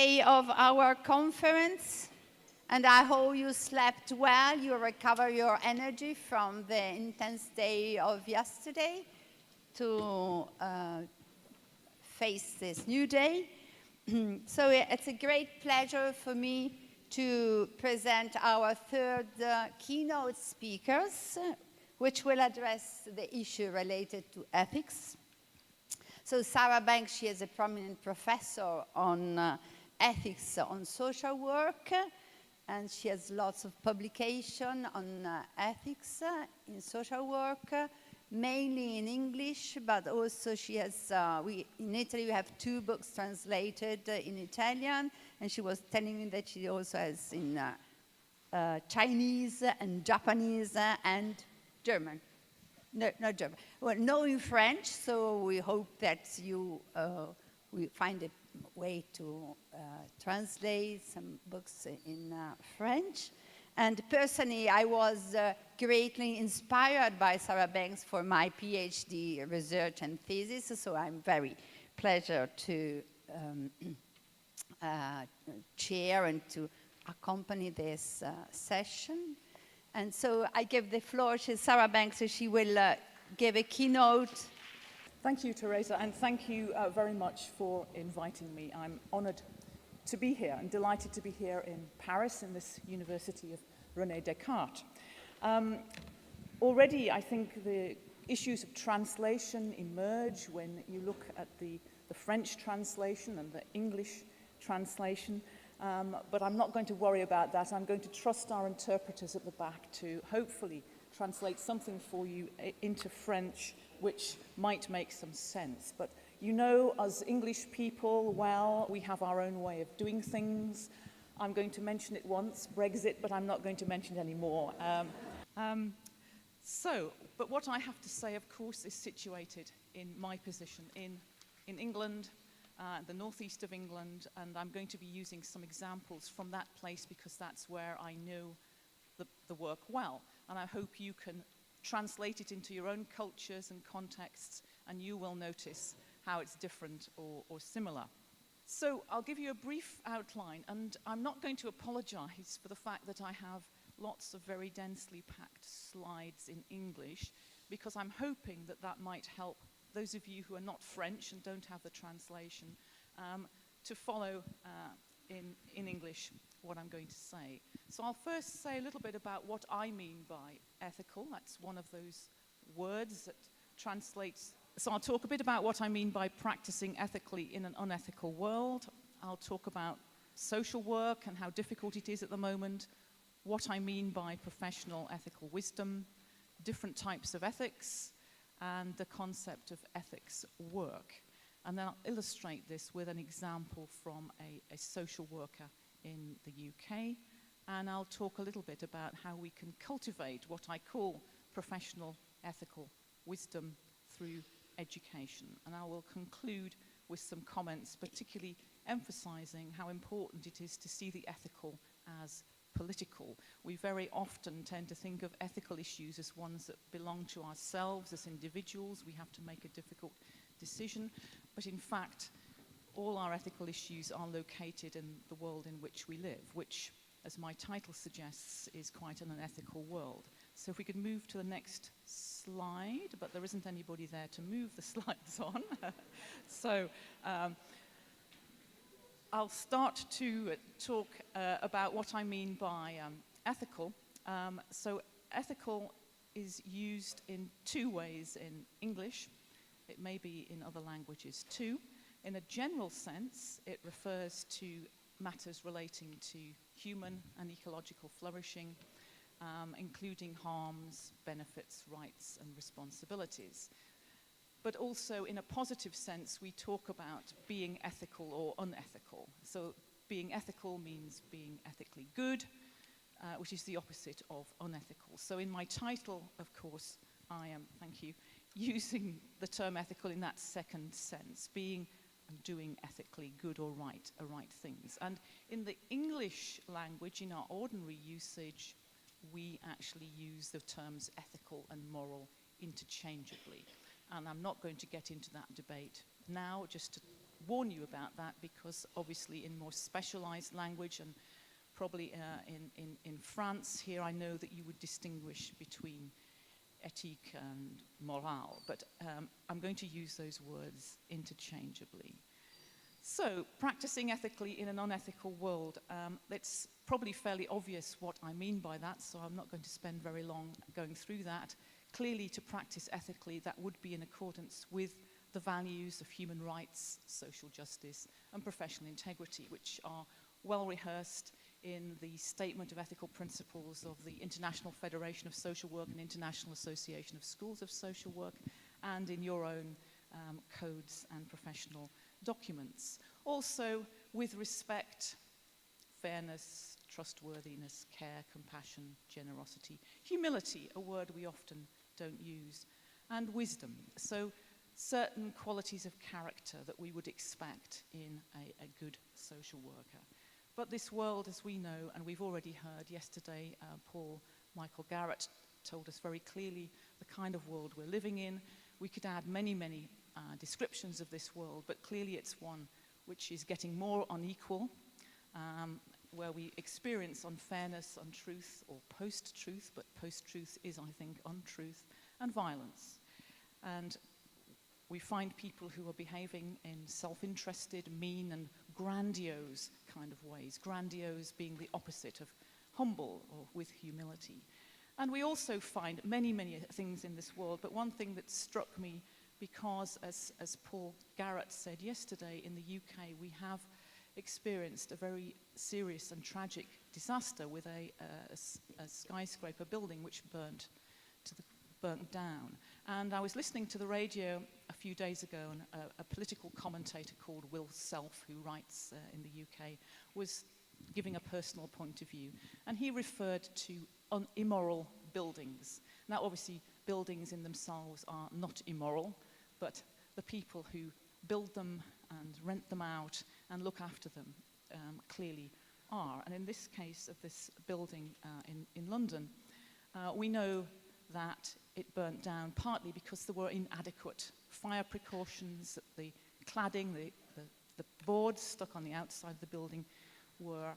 day of our conference, and I hope you slept well, you recover your energy from the intense day of yesterday to face this new day. So it's a great pleasure for me to present our third keynote speakers, which will address the issue related to ethics. So Sarah Banks, she is a prominent professor on ethics on social work, and she has lots of publication on ethics in social work, mainly in English, but also she has, in Italy we have 2 books translated in Italian, and she was telling me that she also has in Chinese and Japanese and German. No, not German. Well, no in French, so we hope that you we find a way to translate some books in French. And personally, I was greatly inspired by Sarah Banks for my PhD research and thesis, so I'm very pleased to chair and to accompany this session. And so I give the floor to Sarah Banks, so she will give a keynote. Thank you, Teresa, and thank you very much for inviting me. I'm honored to be here and delighted to be here in Paris in this University of René Descartes. Already, I think the issues of translation emerge when you look at the French translation and the English translation. But I'm not going to worry about that. I'm going to trust our interpreters at the back to hopefully translate something for you into French which might make some sense. But you know, as English people, well, we have our own way of doing things. I'm going to mention it once, Brexit, but I'm not going to mention it anymore. But what I have to say, of course, is situated in my position in England, the northeast of England, and I'm going to be using some examples from that place because that's where I know the work well. And I hope you can translate it into your own cultures and contexts, and you will notice how it's different or similar. So I'll give you a brief outline, and I'm not going to apologize for the fact that I have lots of very densely packed slides in English, because I'm hoping that that might help those of you who are not French and don't have the translation to follow in English what I'm going to say. So I'll first say a little bit about what I mean by ethical. That's one of those words that translates. So I'll talk a bit about what I mean by practicing ethically in an unethical world. I'll talk about social work and how difficult it is at the moment, what I mean by professional ethical wisdom, different types of ethics, and the concept of ethics work. And then I'll illustrate this with an example from a social worker in the UK. And I'll talk a little bit about how we can cultivate what I call professional ethical wisdom through education. And I will conclude with some comments, particularly emphasizing how important it is to see the ethical as political. We very often tend to think of ethical issues as ones that belong to ourselves as individuals. We have to make a difficult decision. But in fact, all our ethical issues are located in the world in which we live, which, as my title suggests, is quite an unethical world. So if we could move to the next slide, but there isn't anybody there to move the slides on. So I'll start to talk about what I mean by ethical. So ethical is used in 2 ways in English. It may be in other languages too. In a general sense, it refers to matters relating to human and ecological flourishing, including harms, benefits, rights, and responsibilities. But also in a positive sense, we talk about being ethical or unethical. So being ethical means being ethically good, which is the opposite of unethical. So in my title, of course, I am, thank you, using the term ethical in that second sense, being and doing ethically good or right things. And in the English language, in our ordinary usage, we actually use the terms ethical and moral interchangeably. And I'm not going to get into that debate now, just to warn you about that, because obviously in more specialized language, and probably in France here, I know that you would distinguish between éthique and morale, but I'm going to use those words interchangeably. So, practicing ethically in an unethical world, it's probably fairly obvious what I mean by that, so I'm not going to spend very long going through that. Clearly, to practice ethically, that would be in accordance with the values of human rights, social justice, and professional integrity, which are well rehearsed in the Statement of Ethical Principles of the International Federation of Social Work and International Association of Schools of Social Work, and in your own codes and professional documents. Also, with respect, fairness, trustworthiness, care, compassion, generosity, humility, a word we often don't use, and wisdom. So, certain qualities of character that we would expect in a good social worker. But this world, as we know, and we've already heard yesterday, Paul Michael Garrett told us very clearly the kind of world we're living in. We could add many, many descriptions of this world, but clearly it's one which is getting more unequal, where we experience unfairness, untruth, or post-truth, but post-truth is, I think, untruth, and violence. And we find people who are behaving in self-interested, mean, and grandiose kind of ways, grandiose being the opposite of humble or with humility. And we also find many, many things in this world, but one thing that struck me, because as Paul Garrett said yesterday, in the UK we have experienced a very serious and tragic disaster with a skyscraper building which burnt down. And I was listening to the radio a few days ago, and a political commentator called Will Self, who writes in the UK, was giving a personal point of view. And he referred to immoral buildings. Now, obviously, buildings in themselves are not immoral, but the people who build them and rent them out and look after them clearly are. And in this case of this building in London, we know that it burnt down partly because there were inadequate fire precautions, that the cladding, the boards stuck on the outside of the building were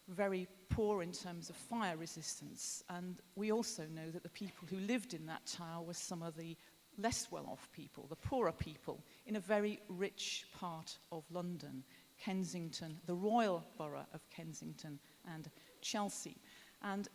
very poor in terms of fire resistance. And we also know that the people who lived in that tower were some of the less well-off people, the poorer people, in a very rich part of London, Kensington, the royal borough of Kensington and Chelsea. And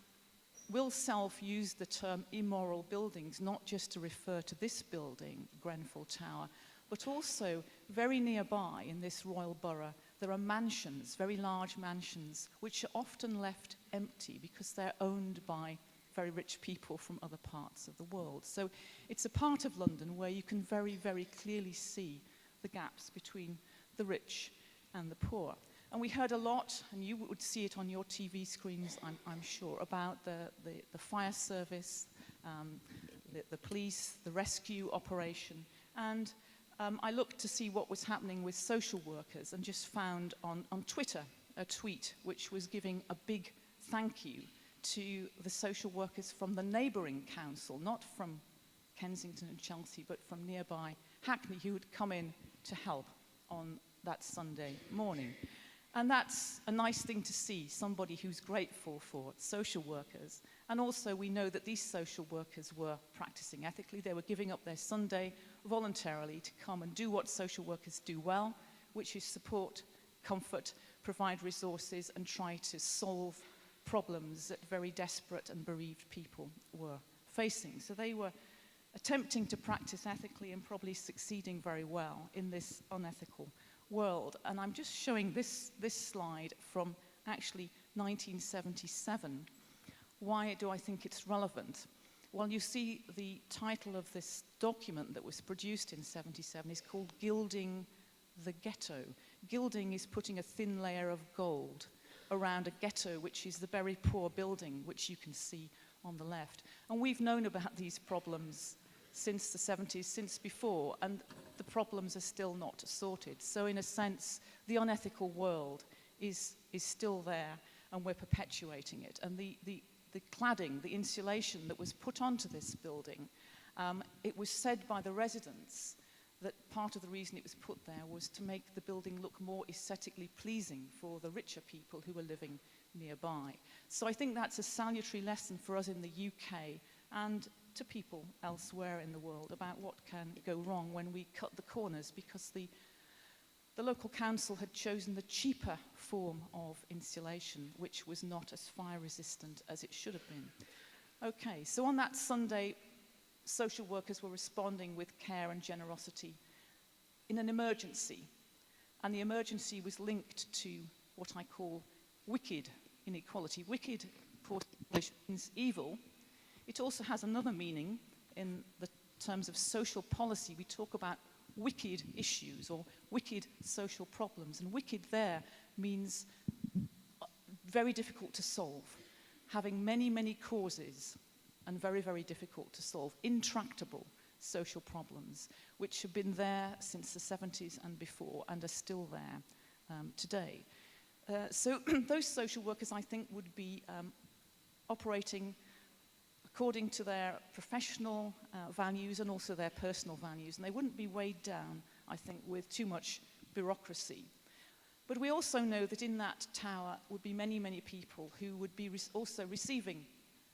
Will Self used the term immoral buildings not just to refer to this building, Grenfell Tower, but also very nearby in this royal borough, there are mansions, very large mansions, which are often left empty because they're owned by very rich people from other parts of the world. So it's a part of London where you can very, very clearly see the gaps between the rich and the poor. And we heard a lot, and you would see it on your TV screens, I'm sure, about the fire service, the police, the rescue operation. And I looked to see what was happening with social workers and just found on Twitter a tweet which was giving a big thank you to the social workers from the neighbouring council, not from Kensington and Chelsea, but from nearby Hackney, who would come in to help on that Sunday morning. And that's a nice thing to see, somebody who's grateful for social workers. And also we know that these social workers were practicing ethically. They were giving up their Sunday voluntarily to come and do what social workers do well, which is support, comfort, provide resources, and try to solve problems that very desperate and bereaved people were facing. So they were attempting to practice ethically and probably succeeding very well in this unethical world. And I'm just showing this slide from actually 1977. Why do I think it's relevant? Well, you see the title of this document that was produced in 77 is called Gilding the Ghetto. Gilding is putting a thin layer of gold around a ghetto, which is the very poor building, which you can see on the left. And we've known about these problems since the 70s, since before, and the problems are still not sorted. So in a sense, the unethical world is still there, and we're perpetuating it. And the cladding, the insulation that was put onto this building, it was said by the residents that part of the reason it was put there was to make the building look more aesthetically pleasing for the richer people who were living nearby. So I think that's a salutary lesson for us in the UK and to people elsewhere in the world about what can go wrong when we cut the corners, because the local council had chosen the cheaper form of insulation, which was not as fire resistant as it should have been. Okay, so on that Sunday, social workers were responding with care and generosity in an emergency. And the emergency was linked to what I call wicked inequality. Wicked, of course, means evil. It also has another meaning in the terms of social policy. We talk about wicked issues or wicked social problems. And wicked there means very difficult to solve, having many, many causes, and very, very difficult to solve, intractable social problems, which have been there since the 70s and before and are still there today. So those social workers, I think, would be operating according to their professional values and also their personal values, and they wouldn't be weighed down, I think, with too much bureaucracy. But we also know that in that tower would be many, many people who would be also receiving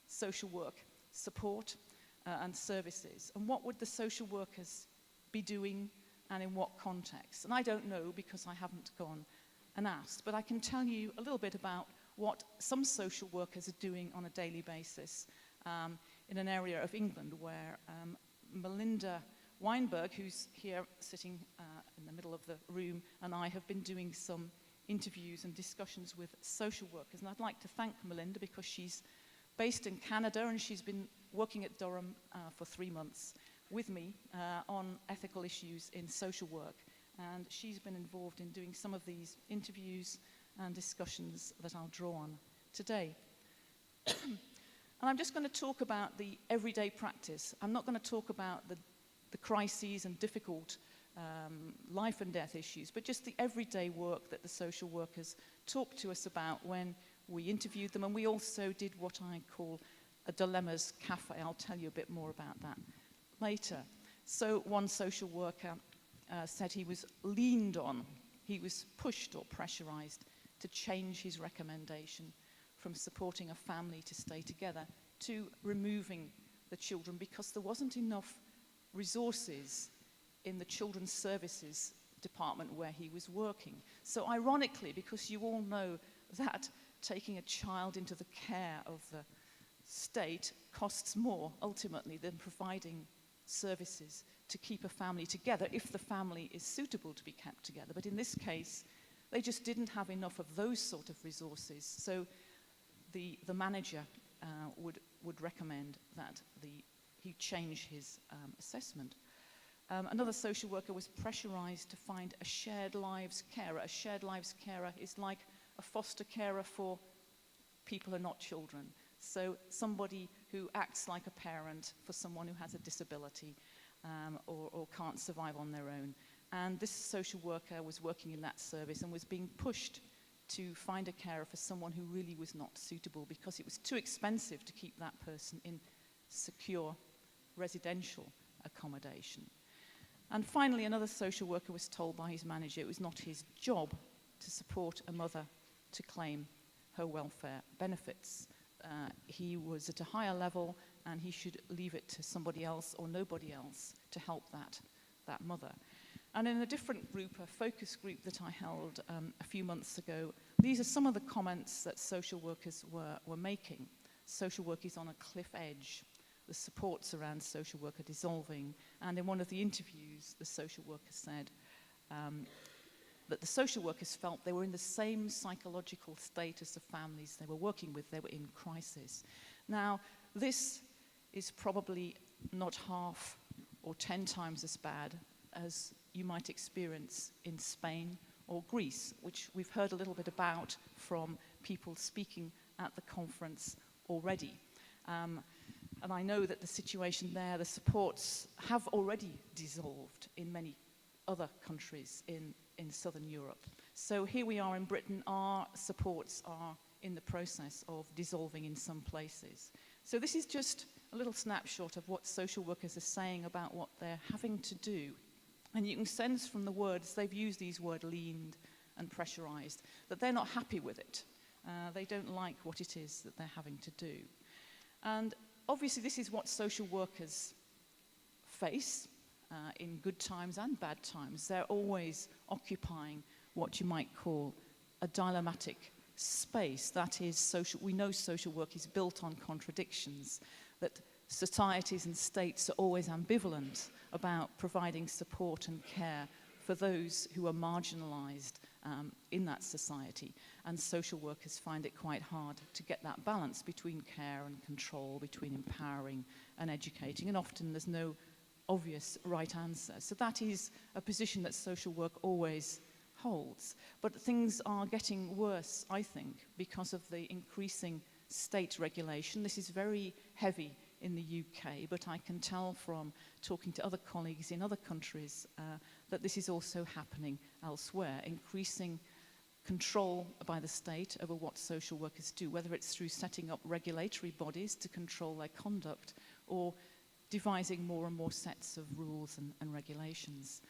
social work support and services. And what would the social workers be doing and in what context? And I don't know because I haven't gone and asked, but I can tell you a little bit about what some social workers are doing on a daily basis in an area of England where Melinda Weinberg, who's here sitting in the middle of the room, and I have been doing some interviews and discussions with social workers. And I'd like to thank Melinda because she's based in Canada and she's been working at Durham for 3 months with me on ethical issues in social work. And she's been involved in doing some of these interviews and discussions that I'll draw on today. And I'm just going to talk about the everyday practice. I'm not going to talk about the crises and difficult life and death issues, but just the everyday work that the social workers talked to us about when we interviewed them. And we also did what I call a dilemmas cafe. I'll tell you a bit more about that later. So one social worker said he was leaned on, he was pushed or pressurized to change his recommendation from supporting a family to stay together to removing the children because there wasn't enough resources in the children's services department where he was working. So ironically, because you all know that taking a child into the care of the state costs more ultimately than providing services to keep a family together if the family is suitable to be kept together. But in this case, they just didn't have enough of those sort of resources. So the manager would recommend that he change his assessment. Another social worker was pressurized to find a shared lives carer. A shared lives carer is like a foster carer for people who are not children. So somebody who acts like a parent for someone who has a disability or can't survive on their own. And this social worker was working in that service and was being pushed to find a carer for someone who really was not suitable because it was too expensive to keep that person in secure residential accommodation. And finally, another social worker was told by his manager it was not his job to support a mother to claim her welfare benefits. He was at a higher level and he should leave it to somebody else or nobody else to help that mother. And in a different group, a focus group that I held a few months ago, these are some of the comments that social workers were making. Social work is on a cliff edge. The supports around social work are dissolving. And in one of the interviews, the social worker said that the social workers felt they were in the same psychological state as the families they were working with. They were in crisis. Now, this is probably not half or 10 times as bad as you might experience in Spain or Greece, which we've heard a little bit about from people speaking at the conference already. And I know that the situation there, the supports have already dissolved in many other countries in Southern Europe. So here we are in Britain, our supports are in the process of dissolving in some places. So this is just a little snapshot of what social workers are saying about what they're having to do And you can sense from the words, they've used these words leaned and pressurized, that they're not happy with it. They don't like what it is that they're having to do. And obviously this is what social workers face in good times and bad times. They're always occupying what you might call a dilemmatic space. That is, we know social work is built on contradictions, that societies and states are always ambivalent about providing support and care for those who are marginalized in that society. And social workers find it quite hard to get that balance between care and control, between empowering and educating, and often there's no obvious right answer. So that is a position that social work always holds. But things are getting worse, I think, because of the increasing state regulation. This is very heavy in the UK, but I can tell from talking to other colleagues in other countries that this is also happening elsewhere, increasing control by the state over what social workers do, whether it's through setting up regulatory bodies to control their conduct or devising more and more sets of rules and regulations.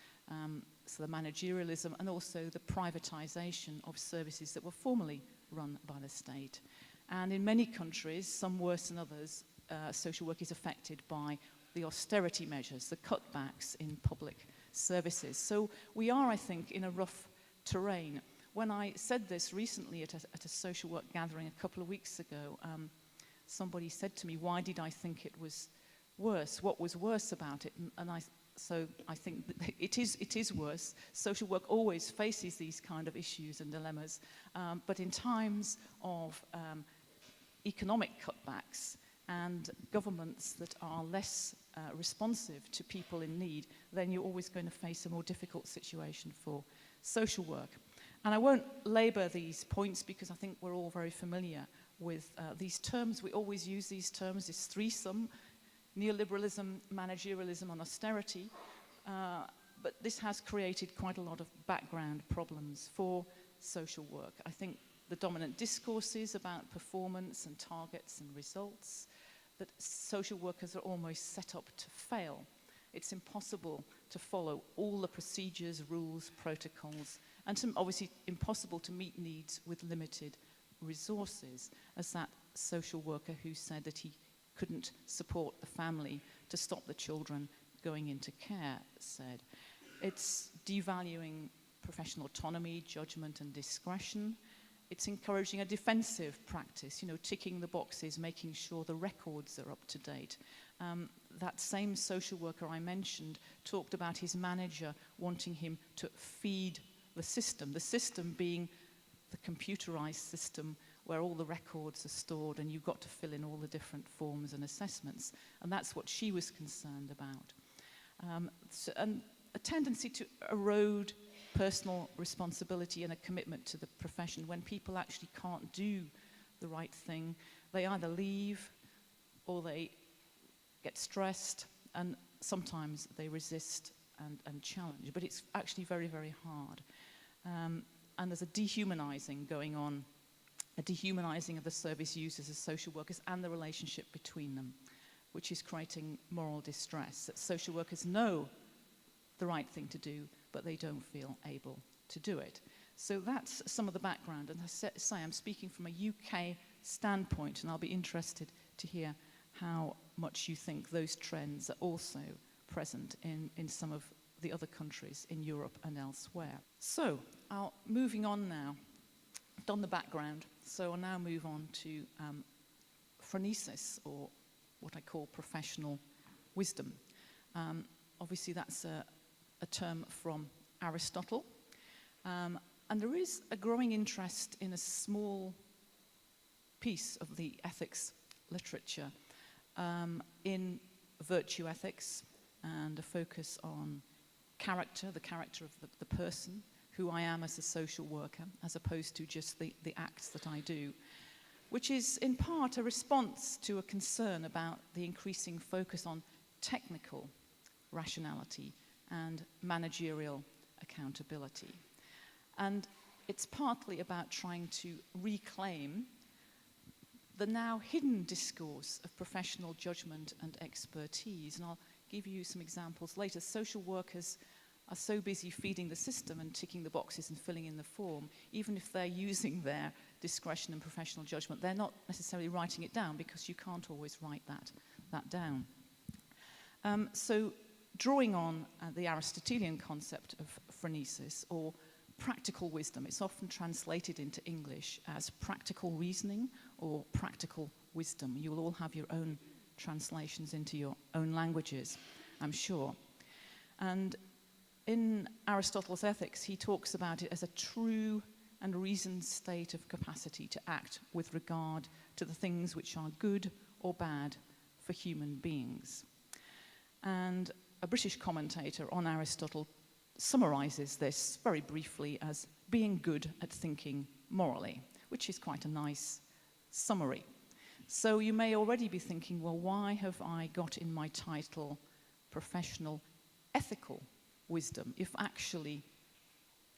So the managerialism and also the privatization of services that were formerly run by the state. And in many countries, some worse than others, social work is affected by the austerity measures, the cutbacks in public services. So we are, I think, in a rough terrain. When I said this recently at a social work gathering a couple of weeks ago, somebody said to me, why did I think it was worse? What was worse about it? So I think that it is worse. Social work always faces these kind of issues and dilemmas, but in times of economic cutbacks and governments that are less responsive to people in need, then you're always going to face a more difficult situation for social work. And I won't labor these points because I think we're all very familiar with these terms. We always use these terms, this threesome, neoliberalism, managerialism, and austerity. But this has created quite a lot of background problems for social work. I think the dominant discourses about performance and targets and results, that social workers are almost set up to fail. It's impossible to follow all the procedures, rules, protocols, and obviously impossible to meet needs with limited resources, as that social worker who said that he couldn't support the family to stop the children going into care said. It's devaluing professional autonomy, judgment, and discretion. It's encouraging a defensive practice, ticking the boxes, making sure the records are up to date. That same social worker I mentioned talked about his manager wanting him to feed the system being the computerized system where all the records are stored and you've got to fill in all the different forms and assessments. And that's what she was concerned about. And a tendency to erode personal responsibility and a commitment to the profession. When people actually can't do the right thing, they either leave or they get stressed, and sometimes they resist and challenge. But it's actually very, very hard. And there's a dehumanizing going on, a dehumanizing of the service users as social workers and the relationship between them, which is creating moral distress, that social workers know the right thing to do, but they don't feel able to do it. So that's some of the background. And I say I'm speaking from a UK standpoint, and I'll be interested to hear how much you think those trends are also present in some of the other countries in Europe and elsewhere. So, moving on now. I've done the background, so I'll now move on to phronesis, or what I call professional wisdom. Obviously, that's a term from Aristotle. And there is a growing interest in a small piece of the ethics literature in virtue ethics and a focus on character, the character of the person, who I am as a social worker, as opposed to just the acts that I do, which is in part a response to a concern about the increasing focus on technical rationality and managerial accountability. And it's partly about trying to reclaim the now hidden discourse of professional judgment and expertise. And I'll give you some examples later. Social workers are so busy feeding the system and ticking the boxes and filling in the form, even if they're using their discretion and professional judgment, they're not necessarily writing it down because you can't always write that down. So drawing on the Aristotelian concept of phronesis, or practical wisdom, it's often translated into English as practical reasoning or practical wisdom. You will all have your own translations into your own languages, I'm sure. And in Aristotle's Ethics, he talks about it as a true and reasoned state of capacity to act with regard to the things which are good or bad for human beings. And a British commentator on Aristotle summarizes this very briefly as being good at thinking morally, which is quite a nice summary. So you may already be thinking, well, why have I got in my title professional ethical wisdom, if actually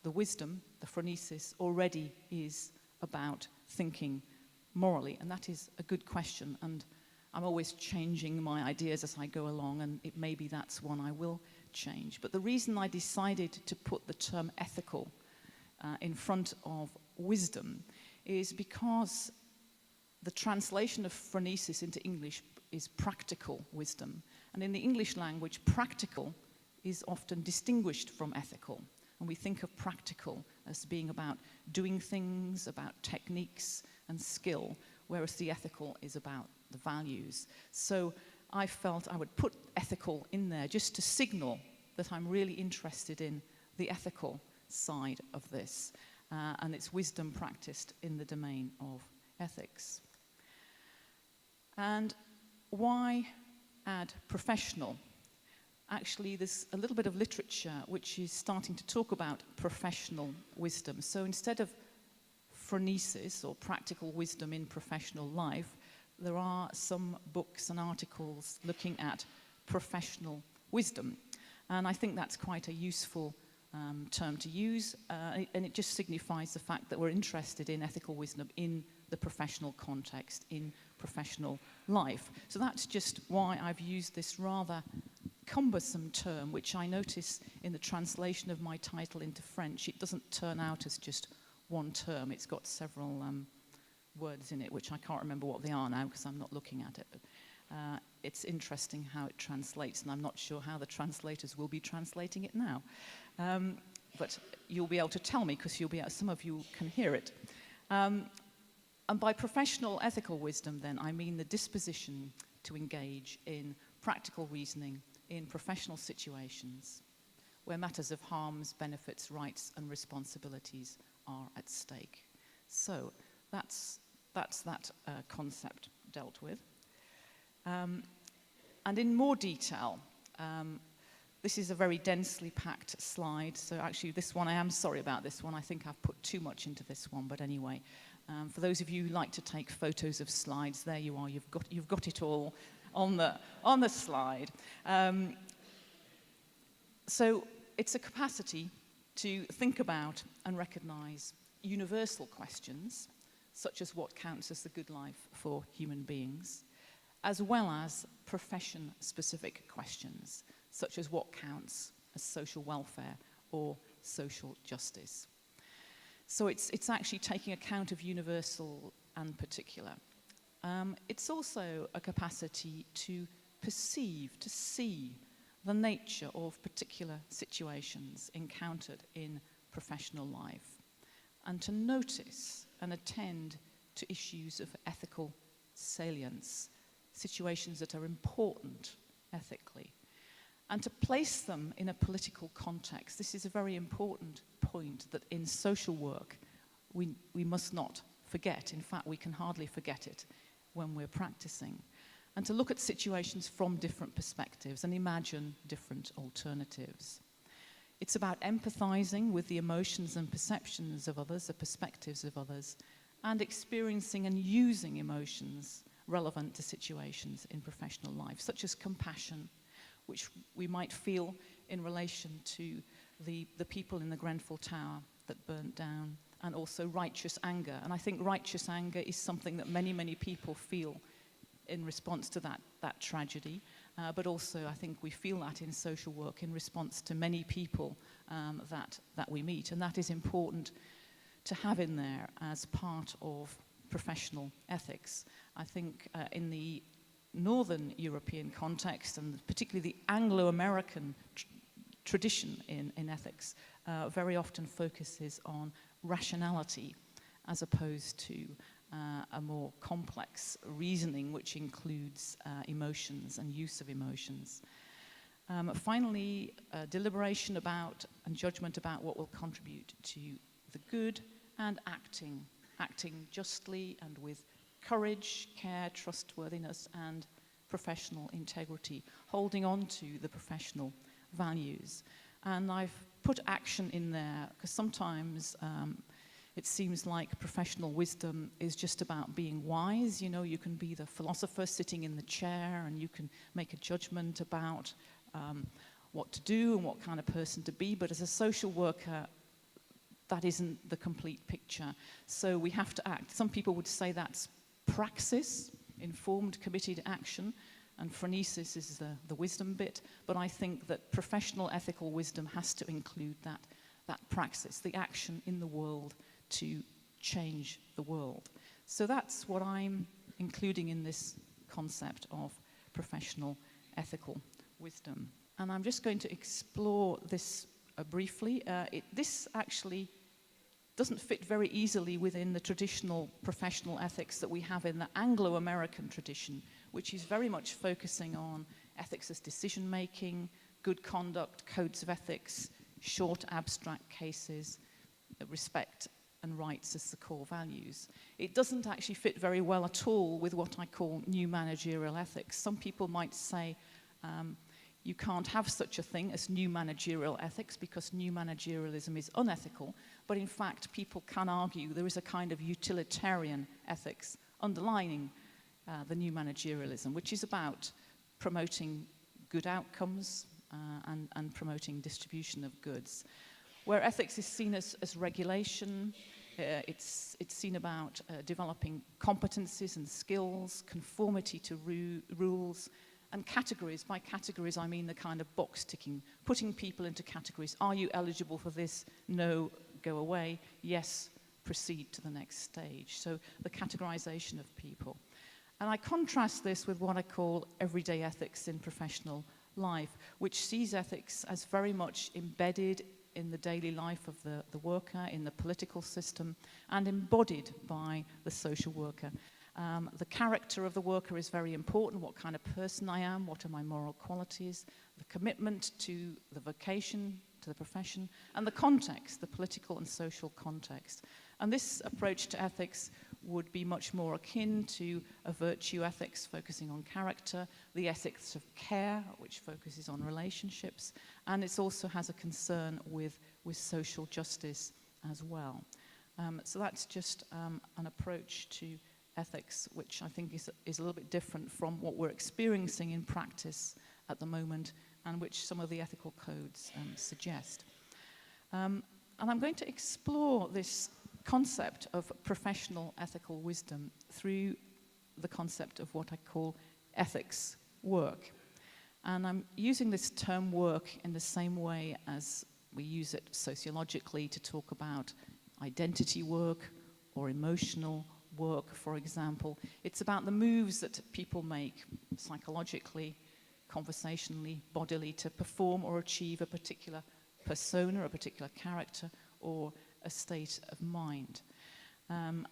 the wisdom, the phronesis, already is about thinking morally? And that is a good question, and I'm always changing my ideas as I go along, and it may be that's one I will change. But the reason I decided to put the term ethical in front of wisdom is because the translation of phronesis into English is practical wisdom. And in the English language, practical is often distinguished from ethical. And we think of practical as being about doing things, about techniques and skill, whereas the ethical is about the values. So I felt I would put ethical in there just to signal that I'm really interested in the ethical side of this, and it's wisdom practiced in the domain of ethics. And why add professional? Actually, there's a little bit of literature which is starting to talk about professional wisdom. So instead of phronesis, or practical wisdom in professional life, there are some books and articles looking at professional wisdom. And I think that's quite a useful term to use, and it just signifies the fact that we're interested in ethical wisdom in the professional context, in professional life. So that's just why I've used this rather cumbersome term, which I notice in the translation of my title into French, it doesn't turn out as just one term. It's got several words in it, which I can't remember what they are now because I'm not looking at it. But it's interesting how it translates, and I'm not sure how the translators will be translating it now. But you'll be able to tell me, because some of you can hear it. And by professional ethical wisdom, then, I mean the disposition to engage in practical reasoning in professional situations where matters of harms, benefits, rights, and responsibilities are at stake. So that's that concept dealt with. And in more detail, this is a very densely packed slide. So actually this one, I am sorry about this one. I think I've put too much into this one, but anyway. For those of you who like to take photos of slides, there you are. You've got it all on the slide. So it's a capacity to think about and recognize universal questions, such as what counts as the good life for human beings, as well as profession-specific questions, such as what counts as social welfare or social justice. So it's actually taking account of universal and particular. It's also a capacity to perceive, to see the nature of particular situations encountered in professional life, and to notice and attend to issues of ethical salience, situations that are important ethically, and to place them in a political context. This is a very important point that in social work we must not forget. In fact, we can hardly forget it when we're practicing. And to look at situations from different perspectives and imagine different alternatives. It's about empathizing with the emotions and perceptions of others, the perspectives of others, and experiencing and using emotions relevant to situations in professional life, such as compassion, which we might feel in relation to the people in the Grenfell Tower that burnt down, and also righteous anger. And I think righteous anger is something that many, many people feel in response to that tragedy. but also I think we feel that in social work in response to many people that we meet, and that is important to have in there as part of professional ethics. I think in the Northern European context, and particularly the Anglo-American tradition in ethics, very often focuses on rationality as opposed to a more complex reasoning which includes emotions and use of emotions. Finally, deliberation about and judgment about what will contribute to the good, and acting justly and with courage, care, trustworthiness, and professional integrity, holding on to the professional values. And I've put action in there because sometimes it seems like professional wisdom is just about being wise. You know, you can be the philosopher sitting in the chair and you can make a judgment about what to do and what kind of person to be, but as a social worker, that isn't the complete picture. So we have to act. Some people would say that's praxis, informed, committed action, and phronesis is the wisdom bit, but I think that professional ethical wisdom has to include that praxis, the action in the world to change the world. So that's what I'm including in this concept of professional ethical wisdom. And I'm just going to explore this briefly. This actually doesn't fit very easily within the traditional professional ethics that we have in the Anglo-American tradition, which is very much focusing on ethics as decision-making, good conduct, codes of ethics, short abstract cases, respect and rights as the core values. It doesn't actually fit very well at all with what I call new managerial ethics. Some people might say, you can't have such a thing as new managerial ethics because new managerialism is unethical, but in fact people can argue there is a kind of utilitarian ethics underlining the new managerialism, which is about promoting good outcomes and promoting distribution of goods. Where ethics is seen as regulation, it's seen about developing competencies and skills, conformity to rules, and categories. By categories, I mean the kind of box ticking, putting people into categories. Are you eligible for this? No, go away. Yes, proceed to the next stage. So the categorization of people. And I contrast this with what I call everyday ethics in professional life, which sees ethics as very much embedded in the daily life of the worker, in the political system, and embodied by the social worker. The character of the worker is very important, what kind of person I am, what are my moral qualities, the commitment to the vocation, to the profession, and the context, the political and social context. And this approach to ethics would be much more akin to a virtue ethics focusing on character, the ethics of care, which focuses on relationships, and it also has a concern with social justice as well. So that's just an approach to ethics, which I think is a little bit different from what we're experiencing in practice at the moment, and which some of the ethical codes suggest. And I'm going to explore this concept of professional ethical wisdom through the concept of what I call ethics work. And I'm using this term work in the same way as we use it sociologically to talk about identity work or emotional work, for example. It's about the moves that people make psychologically, conversationally, bodily to perform or achieve a particular persona, a particular character, or a state of mind. And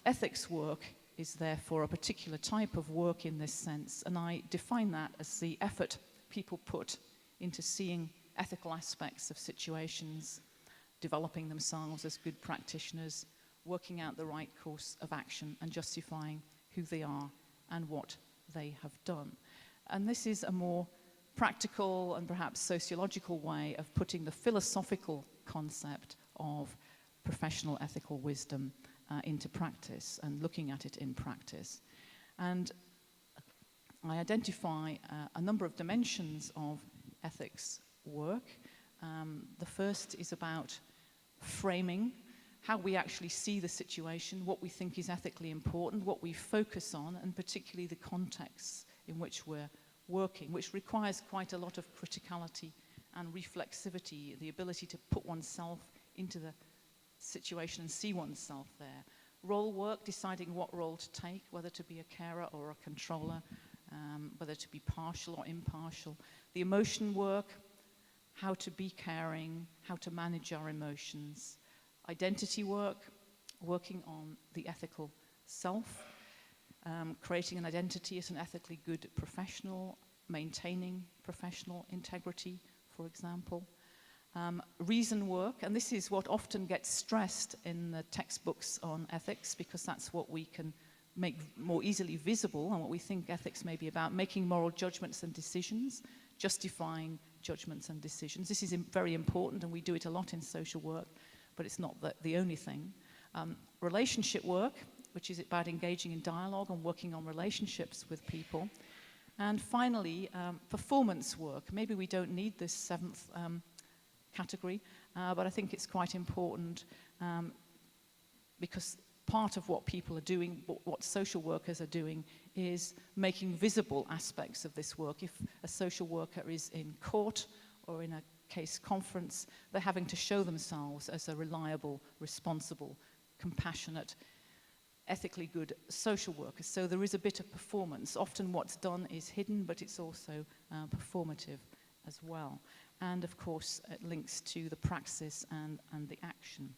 ethics work is therefore a particular type of work in this sense, and I define that as the effort people put into seeing ethical aspects of situations, developing themselves as good practitioners, working out the right course of action, and justifying who they are and what they have done. And this is a more practical and perhaps sociological way of putting the philosophical concept of professional ethical wisdom into practice and looking at it in practice. And I identify a number of dimensions of ethics work. The first is about framing, how we actually see the situation, what we think is ethically important, what we focus on, and particularly the contexts in which we're working, which requires quite a lot of criticality and reflexivity, the ability to put oneself into the situation and see oneself there. Role work, deciding what role to take, whether to be a carer or a controller, whether to be partial or impartial. The emotion work, how to be caring, how to manage our emotions. Identity work, working on the ethical self, creating an identity as an ethically good professional, maintaining professional integrity, for example. Reason work, and this is what often gets stressed in the textbooks on ethics, because that's what we can make more easily visible and what we think ethics may be about, making moral judgments and decisions, justifying judgments and decisions. This is very important, and we do it a lot in social work, but it's not the only thing. Relationship work, which is about engaging in dialogue and working on relationships with people. And finally, performance work. Maybe we don't need this seventh category, but I think it's quite important because part of what people are doing, what social workers are doing, is making visible aspects of this work. If a social worker is in court or in a case conference, they're having to show themselves as a reliable, responsible, compassionate, ethically good social worker. So there is a bit of performance. Often what's done is hidden, but it's also performative as well. And of course, it links to the praxis and the action.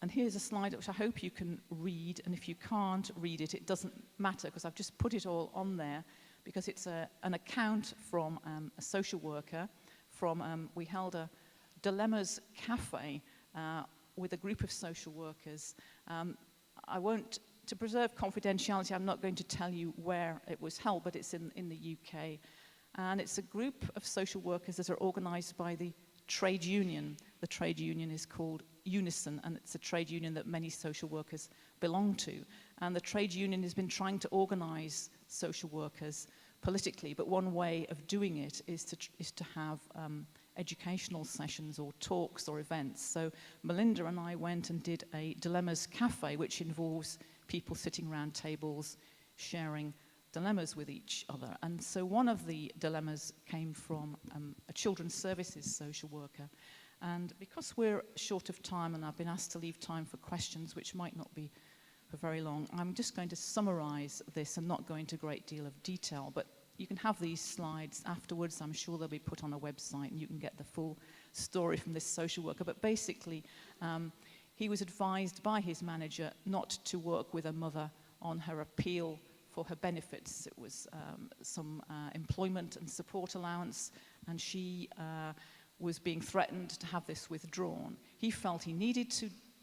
And here's a slide which I hope you can read, and if you can't read it, it doesn't matter, because I've just put it all on there, because it's an account from a social worker from, we held a Dilemmas Cafe with a group of social workers. I won't, to preserve confidentiality, I'm not going to tell you where it was held, but it's in the UK. And it's a group of social workers that are organized by the trade union. The trade union is called Unison, and it's a trade union that many social workers belong to. And the trade union has been trying to organize social workers politically, but one way of doing it is to have educational sessions or talks or events. So Melinda and I went and did a Dilemmas Cafe, which involves people sitting around tables sharing dilemmas with each other. And so one of the dilemmas came from a children's services social worker. And because we're short of time and I've been asked to leave time for questions, which might not be for very long, I'm just going to summarize this and not go into a great deal of detail, but you can have these slides afterwards. I'm sure they'll be put on a website and you can get the full story from this social worker. But basically, he was advised by his manager not to work with a mother on her appeal for her benefits. It was some employment and support allowance, and she was being threatened to have this withdrawn. He felt he needed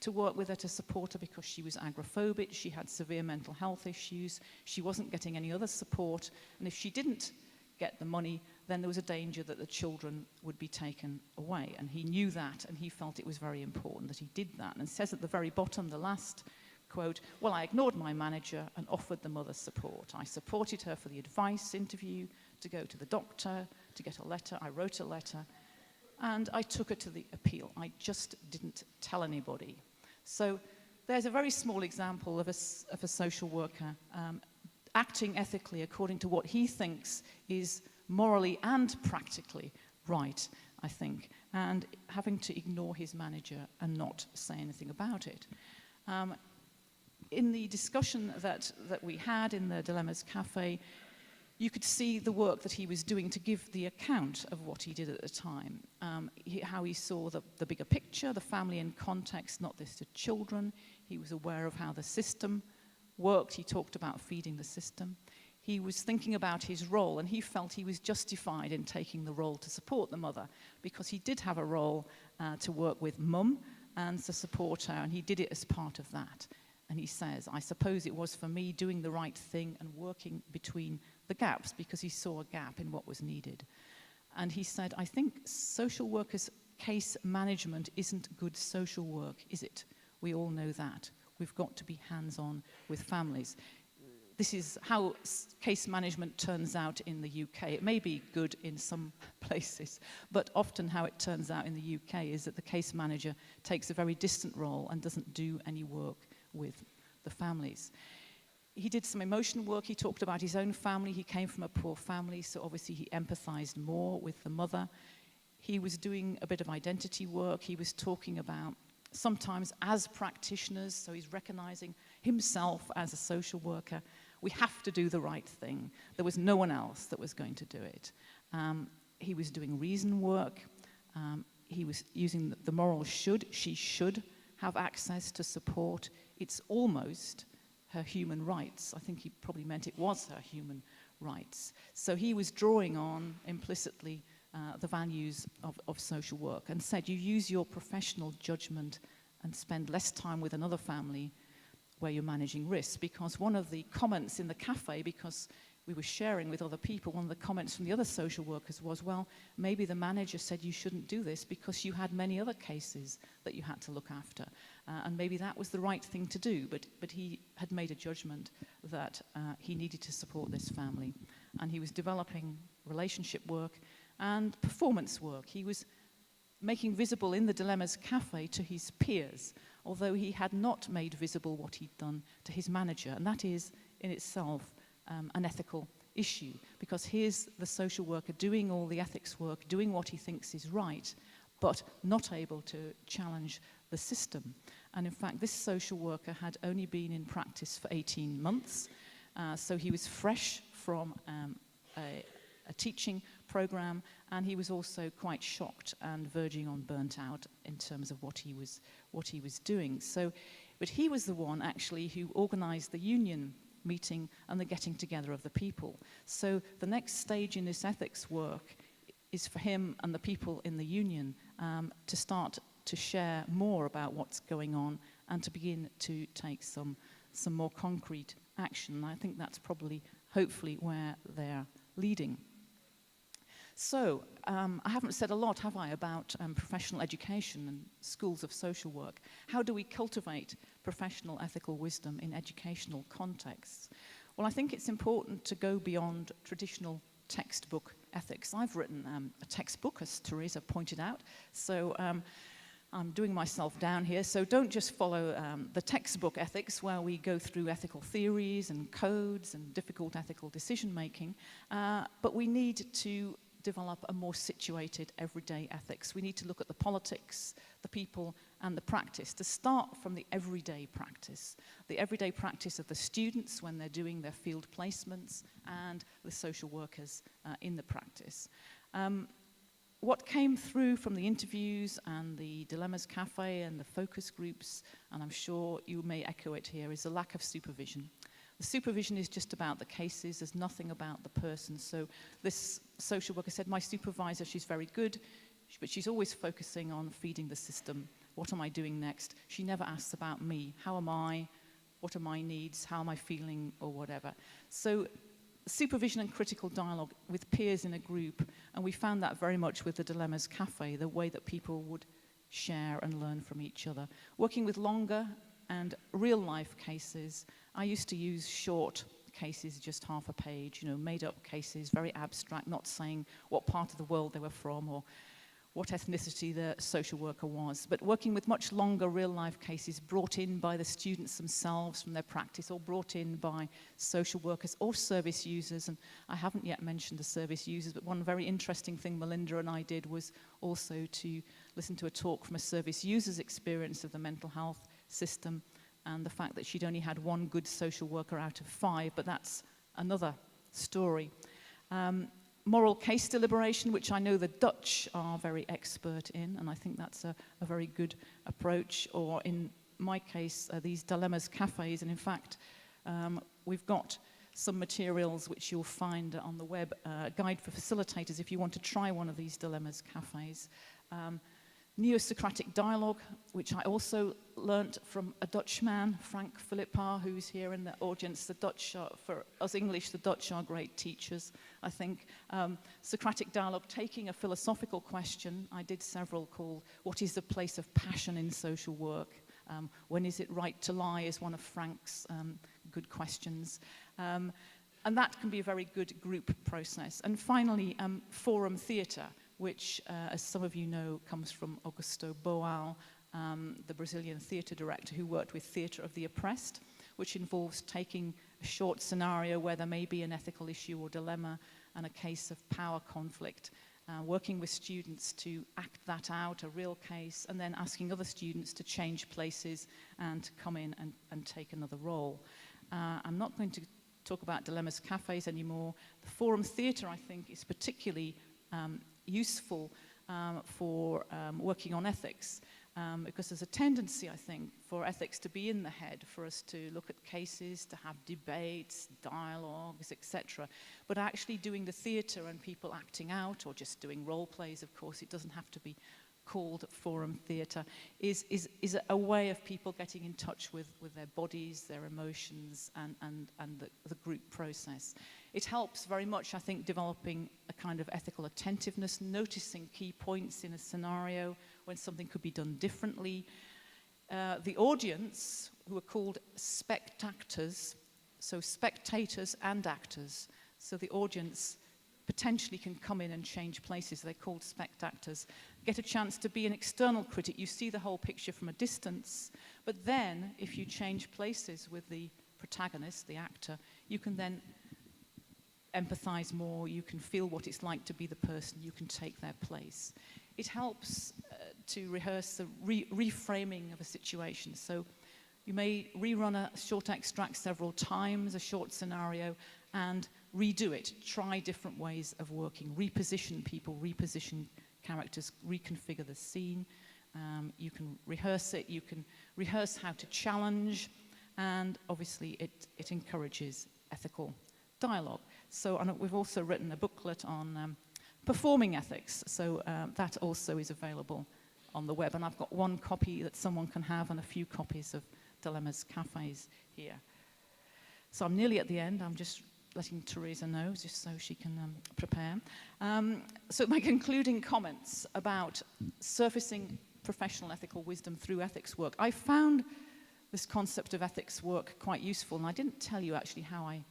to work with her to support her because she was agoraphobic, she had severe mental health issues, she wasn't getting any other support, and if she didn't get the money, then there was a danger that the children would be taken away. And he knew that, and he felt it was very important that he did that. And it says at the very bottom, the last quote, "Well, I ignored my manager and offered the mother support. I supported her for the advice interview, to go to the doctor, to get a letter. I wrote a letter, and I took her to the appeal. I just didn't tell anybody." So there's a very small example of a social worker acting ethically according to what he thinks is morally and practically right, I think, and having to ignore his manager and not say anything about it. In the discussion that we had in the Dilemmas Cafe, you could see the work that he was doing to give the account of what he did at the time, how he saw the bigger picture, the family in context, not just the children. He was aware of how the system worked. He talked about feeding the system. He was thinking about his role, and he felt he was justified in taking the role to support the mother, because he did have a role to work with mum and to support her, and he did it as part of that. And he says, "I suppose it was for me doing the right thing and working between the gaps," because he saw a gap in what was needed. And he said, "I think social workers' case management isn't good social work, is it? We all know that. We've got to be hands-on with families." This is how case management turns out in the UK. It may be good in some places, but often how it turns out in the UK is that the case manager takes a very distant role and doesn't do any work with the families. he did some emotional work. He talked about his own family. He came from a poor family, so obviously he empathized more with the mother. He was doing a bit of identity work. He was talking about sometimes as practitioners, so he's recognizing himself as a social worker. We have to do the right thing. There was no one else that was going to do it. He was doing reason work. He was using the moral should. She should have access to support. It's almost her human rights. I think he probably meant it was her human rights. So he was drawing on, implicitly, the values of social work and said you use your professional judgment and spend less time with another family where you're managing risks. Because one of the comments in the cafe, because we were sharing with other people, one of the comments from the other social workers was, well, maybe the manager said you shouldn't do this because you had many other cases that you had to look after. And maybe that was the right thing to do, but he had made a judgment that he needed to support this family. And he was developing relationship work and performance work. He was making visible in the Dilemmas Cafe to his peers, although he had not made visible what he'd done to his manager. And that is, in itself, an ethical issue, because here's the social worker doing all the ethics work, doing what he thinks is right, but not able to challenge the system. And in fact, this social worker had only been in practice for 18 months, so he was fresh from a teaching program, and he was also quite shocked and verging on burnt out in terms of what he was doing. So, but he was the one actually who organized the union meeting and the getting together of the people. So the next stage in this ethics work is for him and the people in the union to start to share more about what's going on and to begin to take some more concrete action. And I think that's probably, hopefully, where they're leading. So, I haven't said a lot, have I, about professional education and schools of social work. How do we cultivate professional ethical wisdom in educational contexts? Well, I think it's important to go beyond traditional textbook ethics. I've written a textbook, as Teresa pointed out, so I'm doing myself down here. So don't just follow the textbook ethics where we go through ethical theories and codes and difficult ethical decision-making, but we need to develop a more situated everyday ethics. We need to look at the politics, the people, and the practice, to start from the everyday practice of the students when they're doing their field placements, and the social workers in the practice. What came through from the interviews and the Dilemmas Cafe and the focus groups, and I'm sure you may echo it here, is the lack of supervision. The supervision is just about the cases, there's nothing about the person. So this social worker said, my supervisor, she's very good, but she's always focusing on feeding the system. What am I doing next? She never asks about me. How am I? What are my needs? How am I feeling? Or whatever. So supervision and critical dialogue with peers in a group, and we found that very much with the Dilemmas Cafe, the way that people would share and learn from each other. Working with longer and real-life cases, I used to use short cases, just half a page, made-up cases, very abstract, not saying what part of the world they were from or what ethnicity the social worker was, but working with much longer real-life cases brought in by the students themselves from their practice, or brought in by social workers or service users. And I haven't yet mentioned the service users, but one very interesting thing Melinda and I did was also to listen to a talk from a service user's experience of the mental health system, and the fact that she'd only had one good social worker out of 5, but that's another story. Moral case deliberation, which I know the Dutch are very expert in, and I think that's a very good approach, or in my case, these Dilemmas Cafes, and in fact, we've got some materials which you'll find on the web, a guide for facilitators if you want to try one of these Dilemmas Cafes. Neo-Socratic dialogue, which I also learnt from a Dutchman, Frank Philippa, who's here in the audience. The Dutch, for us English, the Dutch are great teachers, I think. Socratic dialogue, taking a philosophical question. I did several called, what is the place of passion in social work? When is it right to lie is one of Frank's good questions. And that can be a very good group process. And finally, forum theatre, which, as some of you know, comes from Augusto Boal, the Brazilian theatre director who worked with Theatre of the Oppressed. which involves taking a short scenario where there may be an ethical issue or dilemma and a case of power conflict, working with students to act that out, a real case, and then asking other students to change places and to come in and take another role. I'm not going to talk about dilemmas cafes anymore. The forum theatre, I think, is particularly useful for working on ethics, because there's a tendency, I think, for ethics to be in the head, for us to look at cases, to have debates, dialogues, etc. But actually doing the theatre and people acting out, or just doing role plays, of course, it doesn't have to be called forum theatre, is a way of people getting in touch with their bodies, their emotions, and the group process. It helps very much, I think, developing a kind of ethical attentiveness, noticing key points in a scenario when something could be done differently. The audience, who are called spectators, so spectators and actors, so the audience potentially can come in and change places. They're called spectators. Get a chance to be an external critic. You see the whole picture from a distance, but then if you change places with the protagonist, the actor, you can then empathize more, you can feel what it's like to be the person, you can take their place. It helps to rehearse the reframing of a situation. So you may rerun a short extract several times, a short scenario, and redo it, try different ways of working, reposition people, reposition characters, reconfigure the scene. You can rehearse it, you can rehearse how to challenge, and obviously it encourages ethical dialogue. So we've also written a booklet on performing ethics, so that also is available on the web, and I've got one copy that someone can have and a few copies of Dilemmas Cafes here. So I'm nearly at the end. I'm just letting Teresa know, just so she can prepare. So my concluding comments about surfacing professional ethical wisdom through ethics work. I found this concept of ethics work quite useful, and I didn't tell you actually how I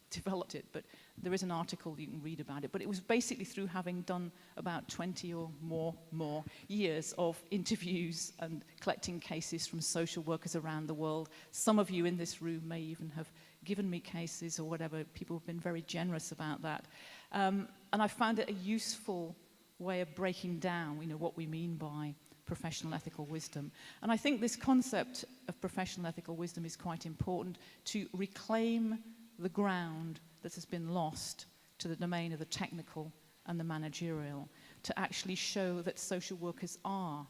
developed it, but there is an article you can read about it. But it was basically through having done about 20 or more years of interviews and collecting cases from social workers around the world. Some of you in this room may even have given me cases or whatever. People have been very generous about that. And I found it a useful way of breaking down, what we mean by professional ethical wisdom. And I think this concept of professional ethical wisdom is quite important to reclaim the ground that has been lost to the domain of the technical and the managerial, to actually show that social workers are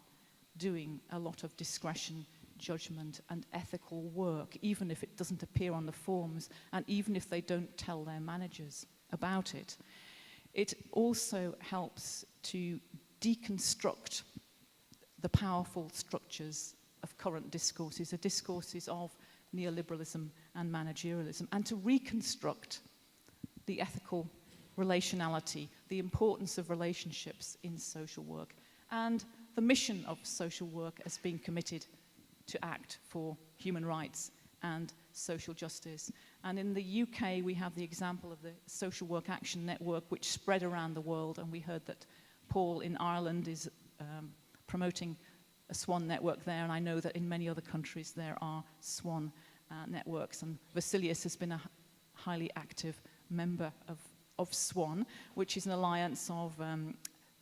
doing a lot of discretion, judgment, and ethical work, even if it doesn't appear on the forms, and even if they don't tell their managers about it. It also helps to deconstruct the powerful structures of current discourses, the discourses of neoliberalism and managerialism, and to reconstruct the ethical relationality, the importance of relationships in social work, and the mission of social work as being committed to act for human rights and social justice. And in the UK, we have the example of the Social Work Action Network, which spread around the world, and we heard that Paul in Ireland is promoting a SWAN network there, and I know that in many other countries there are SWAN networks, and Vasilius has been a highly active member of SWAN, which is an alliance of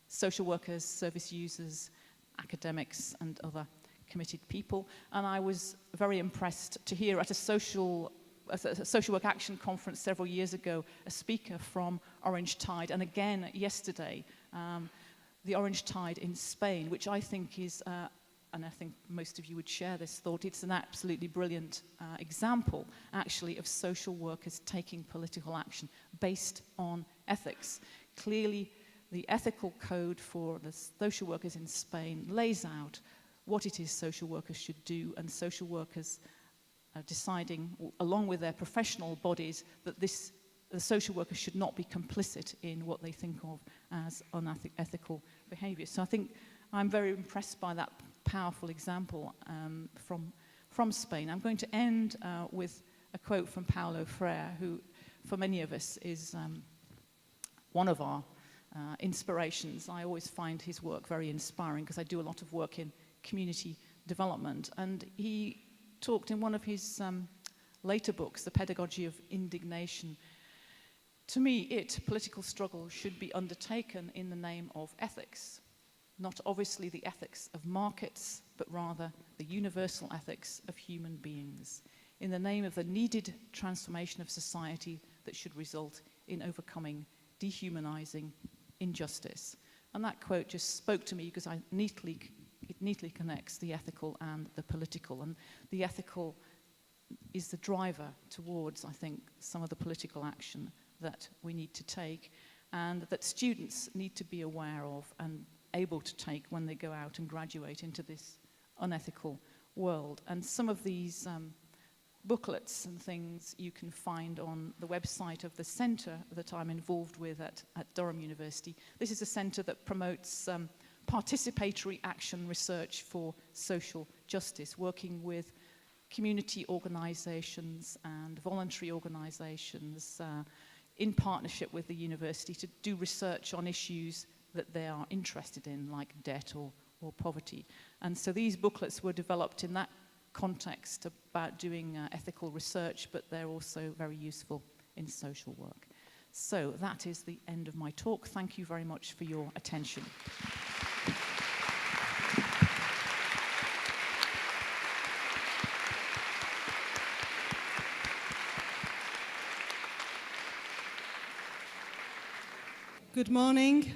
social workers, service users, academics, and other committed people. And I was very impressed to hear at a social work action conference several years ago, a speaker from Orange Tide, and again yesterday, the Orange Tide in Spain, which I think is, and I think most of you would share this thought, it's an absolutely brilliant example, actually, of social workers taking political action based on ethics. Clearly, the ethical code for the social workers in Spain lays out what it is social workers should do, and social workers are deciding, along with their professional bodies, that the social workers should not be complicit in what they think of as unethical behavior. So I think I'm very impressed by that powerful example from Spain. I'm going to end with a quote from Paulo Freire, who, for many of us, is one of our inspirations. I always find his work very inspiring because I do a lot of work in community development. And he talked in one of his later books, The Pedagogy of Indignation. To me, political struggle should be undertaken in the name of ethics, not obviously the ethics of markets, but rather the universal ethics of human beings, in the name of the needed transformation of society that should result in overcoming dehumanizing injustice. And that quote just spoke to me because it neatly connects the ethical and the political. And the ethical is the driver towards, I think, some of the political action that we need to take and that students need to be aware of and able to take when they go out and graduate into this unethical world. And some of these booklets and things you can find on the website of the centre that I'm involved with at Durham University. This is a centre that promotes participatory action research for social justice, working with community organisations and voluntary organisations in partnership with the university to do research on issues that they are interested in, like debt or poverty. And so these booklets were developed in that context about doing ethical research, but they're also very useful in social work. So that is the end of my talk. Thank you very much for your attention. Good morning.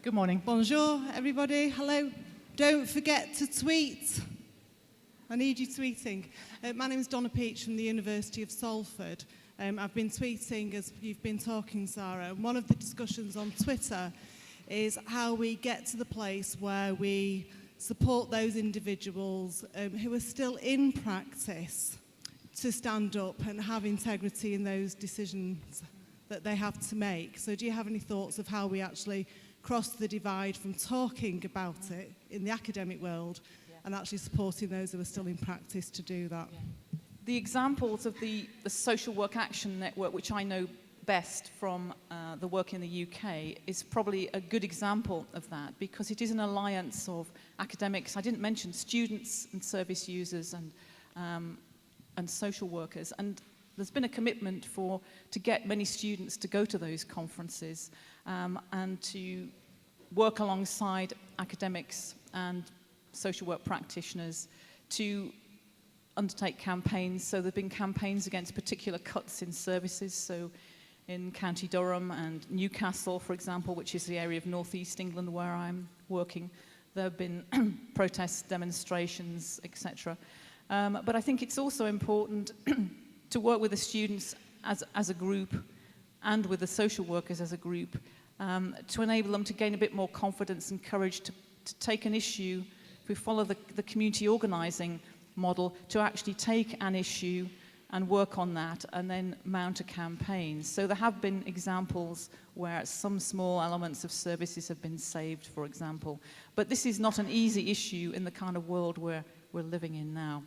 Good morning. Bonjour, everybody. Hello. Don't forget to tweet. I need you tweeting. My name is Donna Peach from the University of Salford. I've been tweeting as you've been talking, Sarah. And one of the discussions on Twitter is how we get to the place where we support those individuals who are still in practice to stand up and have integrity in those decisions that they have to make. So do you have any thoughts of how we actually cross the divide from talking about it in the academic world and actually supporting those who are still in practice to do that? The examples of the Social Work Action Network, which I know best from the work in the UK, is probably a good example of that, because it is an alliance of academics. I didn't mention students and service users and social workers, and there's been a commitment to get many students to go to those conferences and to work alongside academics and social work practitioners to undertake campaigns. So there have been campaigns against particular cuts in services. So in County Durham and Newcastle, for example, which is the area of northeast England where I'm working, there have been protests, demonstrations, etc. But I think it's also important to work with the students as a group and with the social workers as a group to enable them to gain a bit more confidence and courage to take an issue, if we follow the community organising model, to actually take an issue and work on that and then mount a campaign. So there have been examples where some small elements of services have been saved, for example. But this is not an easy issue in the kind of world we're living in now.